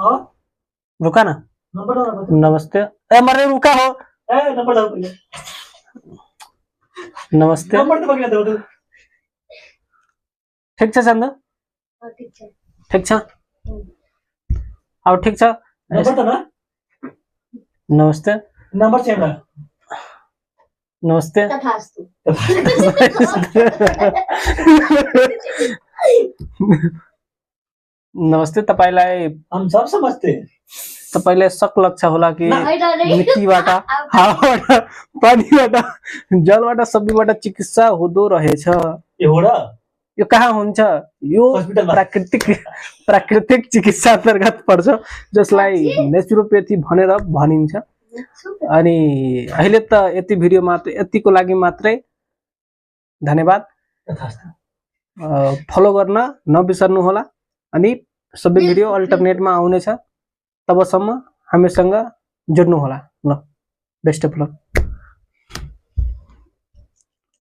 हाँ रुका ना। नंबर डालो नमस्ते। ए मरे रुका हो। नंबर डालो पहले। नमस्ते। नंबर तो पकड़ दो। ठीक छ चंद? ठीक छ। अब ठीक छ। नंबर तो ना नमस्ते। नंबर चाहिए नमस्ते। तथास्तु। नमस्ते। तपाईलाई हम सब समझते हैं। तपाईलाई शक लाग्छ होला कि मिट्टीबाट हावाबाट पानीबाट जलबाट सबैबाट चिकित्सा हुँदो रहेछ। ये हो रहा यो कहाँ हुन्छ? यो हस्पिटलमा। प्राकृतिक चिकित्सा अन्तर्गत पर्छ जसलाई नेचुरोप्याथी भनेर भनिन्छ। अनि अहिले त यति भिडियो मात्र यतिको लागि मात्रै धन्यवाद। फलो गर्न नबिर्सनु होला अनि सबै भिडियो अल्टरनेटमा आउनेछ। तबसम्म हामीसँग जुड्नु होला। ल बेस्ट अफ लक।